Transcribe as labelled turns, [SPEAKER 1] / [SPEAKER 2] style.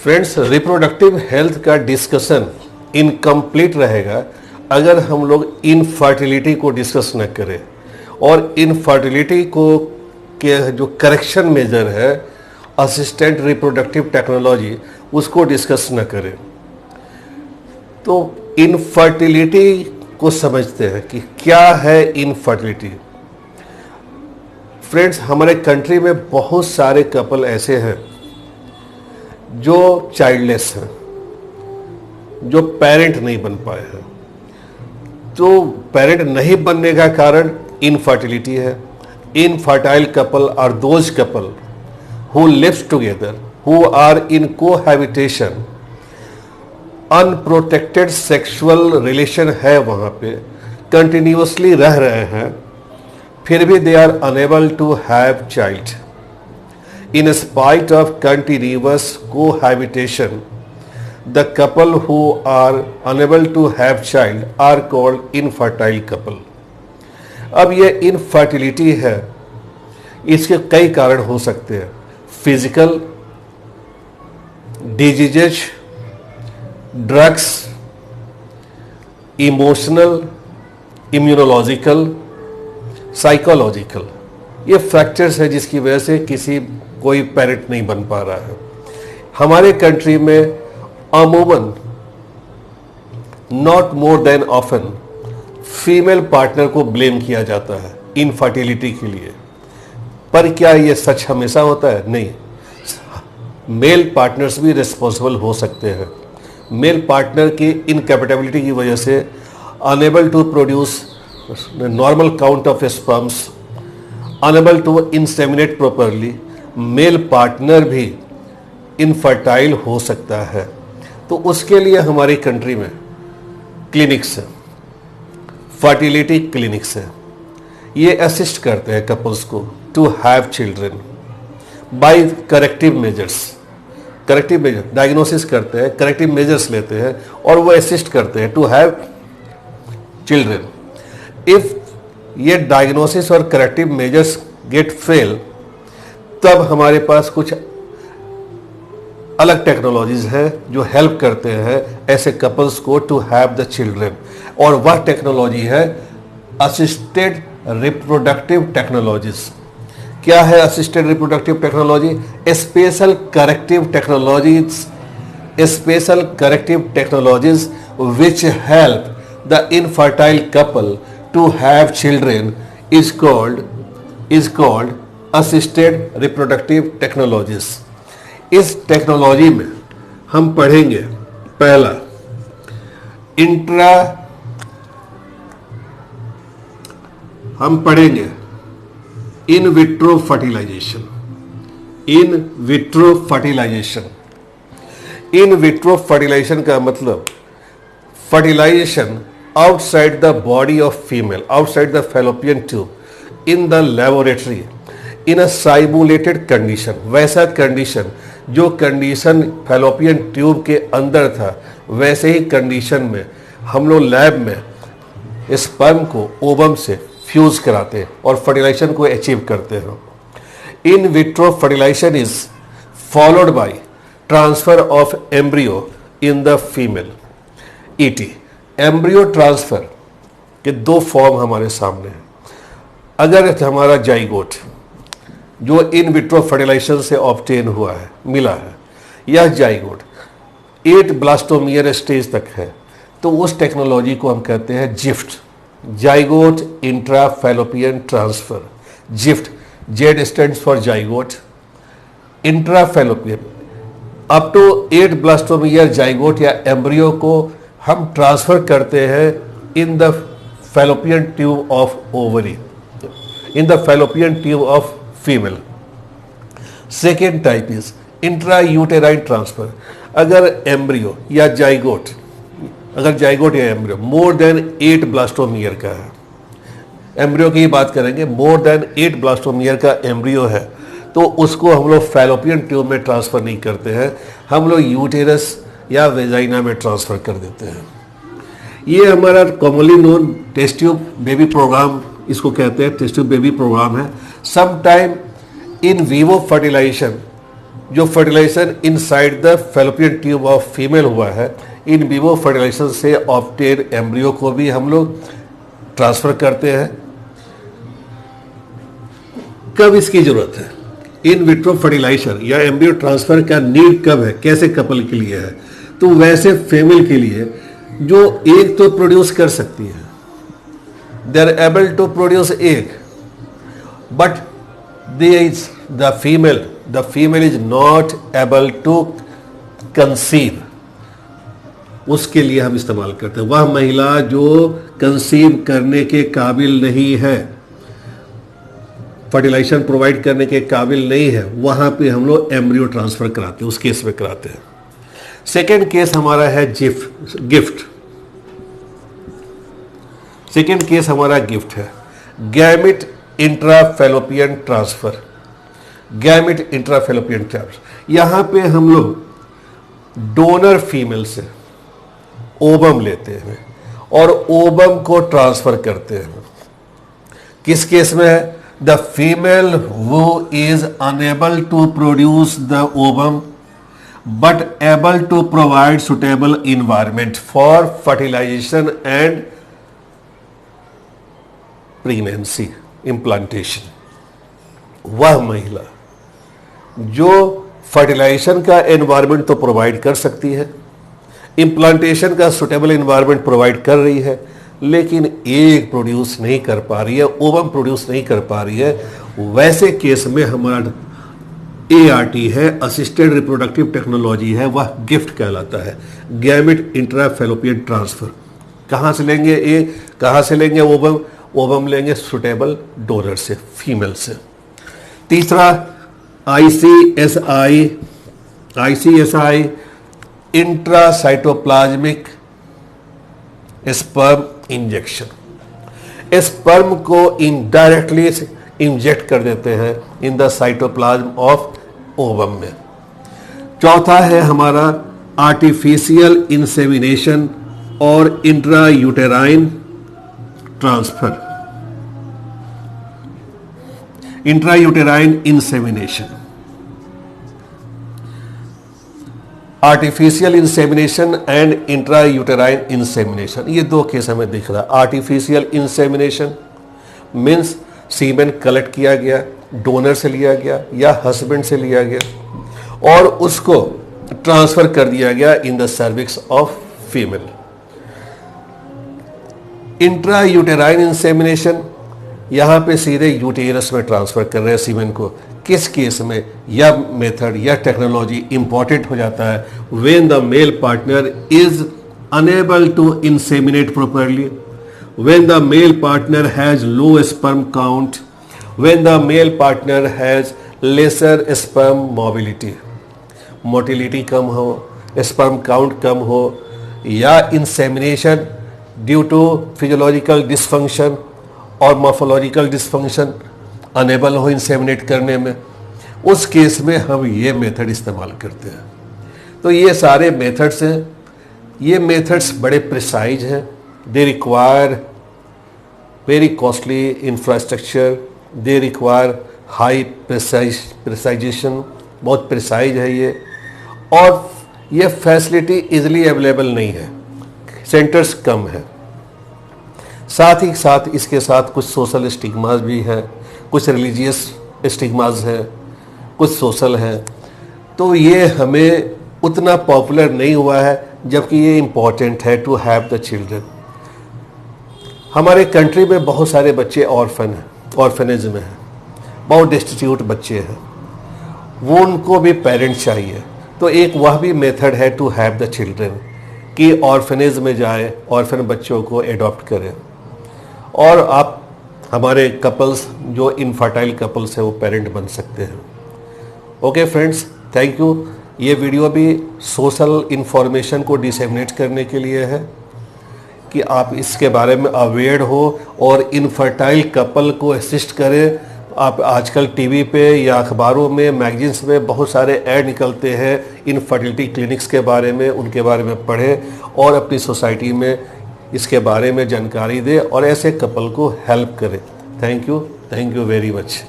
[SPEAKER 1] Friends, reproductive health का discussion incomplete रहेगा अगर हम लोग इनफर्टिलिटी को डिस्कस न करें और इनफर्टिलिटी को के जो करेक्शन मेजर है असिस्टेंट रिप्रोडक्टिव टेक्नोलॉजी उसको डिस्कस न करें। तो इनफर्टिलिटी को समझते हैं कि क्या है इनफर्टिलिटी। फ्रेंड्स, हमारे कंट्री में बहुत सारे कपल ऐसे हैं जो चाइल्डलेस हैं, जो पेरेंट नहीं बन पाए हैं। तो पेरेंट नहीं बनने का कारण इनफर्टिलिटी है। Infertile couple are those couple who lives together, who are in cohabitation, unprotected sexual relation है, वहां पे कंटिन्यूअसली रह रहे हैं, फिर भी they are unable to have child. In spite of continuous cohabitation, the couple who are unable to have child are called infertile couple. अब ये infertility है, इसके कई कारण हो सकते हैं। Physical, diseases, drugs, emotional, immunological, psychological, ये फैक्टर्स है जिसकी वजह से कोई पेरेंट नहीं बन पा रहा है। हमारे कंट्री में अमूमन not more than often female partner को ब्लेम किया जाता है इनफर्टिलिटी के लिए। पर क्या ये सच हमेशा होता है? नहीं, मेल पार्टनर्स भी रिस्पॉन्सिबल हो सकते हैं। मेल पार्टनर की इनकैपेबिलिटी की वजह से unable to produce normal count of sperms, unable to inseminate properly, male partner भी इनफर्टाइल हो सकता है। तो उसके लिए हमारी कंट्री में क्लिनिक्स है, फर्टिलिटी क्लिनिक्स है। ये असिस्ट करते हैं कपल्स को to have children by corrective measures. Corrective measure diagnosis करते हैं, करेक्टिव मेजर्स लेते हैं और वो असिस्ट करते हैं टू हैव चिल्ड्रन। इफ ये डायग्नोसिस और करेक्टिव मेजर्स गेट फेल, तब हमारे पास कुछ अलग टेक्नोलॉजीज है जो हेल्प करते हैं ऐसे कपल्स को टू हैव द चिल्ड्रन, और वह टेक्नोलॉजी है असिस्टेड रिप्रोडक्टिव टेक्नोलॉजीज। क्या है assisted reproductive technology? Special corrective technologies, special corrective technologies which help the infertile couple to have children is called assisted reproductive technologies। इस technology में हम पढ़ेंगे पहला हम पढ़ेंगे in vitro fertilization. In vitro fertilization, in vitro fertilization का मतलब fertilization outside the body of female, outside the fallopian tube in the laboratory in a simulated condition। वैसा कंडीशन जो कंडीशन फैलोपियन ट्यूब के अंदर था, वैसे ही कंडीशन में हम लोग लैब में स्पर्म को ओवम से फ्यूज कराते हैं और फर्टिलाइजेशन को अचीव करते हैं। In vitro fertilization is followed by transfer of embryo in the female. ET embryo transfer के दो फॉर्म हमारे सामने हैं। अगर हमारा जाइगोट जो इन विट्रो फर्टिलाइजेशन से ऑब्टेन हुआ है, मिला है, यह जाइगोट 8 ब्लास्टोमियर स्टेज तक है, तो उस टेक्नोलॉजी को हम कहते हैं ZIFT, zygote intra Fallopian transfer. ZIFT, Z stands for zygote, intra Fallopian. Up to 8 blastomere zygote या एम्ब्रियो को हम ट्रांसफर करते हैं in the fallopian tube of ovary, in the fallopian tube of female. Second type is intra uterine transfer. अगर embryo या zygote, अगर zygote या embryo more than 8 blastomere का है, एम्ब्रियो की बात करेंगे, मोर देन 8 ब्लास्टोमियर का एम्ब्रियो है, तो उसको हम लोग फैलोपियन ट्यूब में ट्रांसफर नहीं करते हैं, हम लोग यूटेरस या वेजाइना में ट्रांसफर कर देते हैं। ये हमारा commonly known test tube baby program, इसको कहते हैं टेस्ट ट्यूब बेबी प्रोग्राम है। Some time in vivo fertilization जो fertilization inside the fallopian tube of female हुआ है, इन विवो फर्टिलाइजेशन से ऑब्टेन एम्ब्रियो को भी हम लोग ट्रांसफर करते हैं। कब इसकी जरूरत है? इन विट्रो फर्टिलाइजेशन या एम्ब्रियो ट्रांसफर का नीड कब है, कैसे कपल के लिए है? तो वैसे फीमेल के लिए जो एग तो प्रोड्यूस कर सकती है, they are able to produce egg, but the female is not able to conceive. उसके लिए हम इस्तेमाल करते हैं। वह महिला जो कंसीव करने के काबिल नहीं है, फर्टिलाइजेशन प्रोवाइड करने के काबिल नहीं है, वहां पे हम लोग एम्ब्रियो ट्रांसफर कराते हैं, उस केस में कराते हैं। सेकेंड केस हमारा है गिफ्ट। सेकेंड केस हमारा गिफ्ट है, gamete intrafallopian transfer. Gamete intrafallopian transfer, यहां पे हम लोग डोनर फीमेल से ओवम लेते हैं और ओवम को ट्रांसफर करते हैं। किस केस में है? The female who is unable to produce the ovum but able to provide suitable environment for fertilization and pregnancy implantation। वह महिला जो फर्टिलाइजेशन का एनवायरमेंट तो प्रोवाइड कर सकती है, इम्प्लांटेशन का सुटेबल एनवायरमेंट प्रोवाइड कर रही है, लेकिन एग प्रोड्यूस नहीं कर पा रही है, ओवम प्रोड्यूस नहीं कर पा रही है, वैसे केस में हमारा ART है, असिस्टेड रिप्रोडक्टिव टेक्नोलॉजी है, वह गिफ्ट कहलाता है, गैमिट इंट्राफेलोपियन ट्रांसफर। कहाँ से लेंगे एग, कहाँ से लेंगे ओवम? ओवम लेंगे सुटेबल डोनर से, फीमेल से। तीसरा ICSI intracytoplasmic sperm injection. Sperm को इनडायरेक्टली इंजेक्ट कर देते हैं in the cytoplasm of ovum में। चौथा है हमारा आर्टिफिशियल इंसेमिनेशन और intrauterine transfer. Intrauterine insemination, artificial insemination and intrauterine insemination, ये दो केस हमें दिख रहा है। आर्टिफिशियल इंसेमिनेशन मीन्स सीमेन कलेक्ट किया गया, डोनर से लिया गया या हस्बैंड से लिया गया और उसको ट्रांसफर कर दिया गया in the cervix of female. Intrauterine insemination, यहां पे सीधे यूटेरस में ट्रांसफर कर रहे हैं सीमेन को। किस केस में यह मेथड या टेक्नोलॉजी इंपॉर्टेंट हो जाता है? When the male partner is unable to inseminate properly, when the male partner has low sperm count, when the male partner has lesser sperm mobility, motility कम हो, स्पर्म काउंट कम हो, या insemination due to physiological dysfunction और morphological dysfunction unable हो inseminate करने में, उस केस में हम ये मेथड इस्तेमाल करते हैं। तो ये सारे मेथड्स हैं। ये मेथड्स बड़े प्रिसाइज हैं, they require very costly infrastructure, they require high precisation, बहुत प्रिसाइज है ये, और ये फैसिलिटी इजीली अवेलेबल नहीं है, सेंटर्स कम है। साथ ही साथ इसके साथ कुछ सोशल स्टिग्मास भी हैं, कुछ रिलीजियस स्टिग्मास हैं, कुछ सोशल हैं। तो ये हमें उतना पॉपुलर नहीं हुआ है, जबकि ये इम्पॉर्टेंट है टू हैव द चिल्ड्रन। हमारे कंट्री में बहुत सारे बच्चे ऑर्फन हैं, ऑर्फनेज में हैं, बहुत डिस्टिट्यूट बच्चे हैं, वो उनको भी पेरेंट चाहिए। तो एक वह भी मेथड है टू हैव द चिल्ड्रन कि ऑर्फनेज में जाए, ऑर्फन बच्चों को एडॉप्ट करें, और आप हमारे कपल्स जो इनफर्टाइल कपल्स हैं वो पेरेंट बन सकते हैं। Okay friends, thank you. ये वीडियो भी सोशल इन्फॉर्मेशन को डिसेमिनेट करने के लिए है कि आप इसके बारे में अवेयर हो और इनफर्टाइल कपल को असिस्ट करें। आप आजकल टीवी पे या अखबारों में, मैगजीन्स में बहुत सारे ऐड निकलते हैं इनफर्टिलिटी क्लिनिक्स के बारे में, उनके बारे में पढ़ें और अपनी सोसाइटी में इसके बारे में जानकारी दें और ऐसे कपल को हेल्प करें। Thank you very much.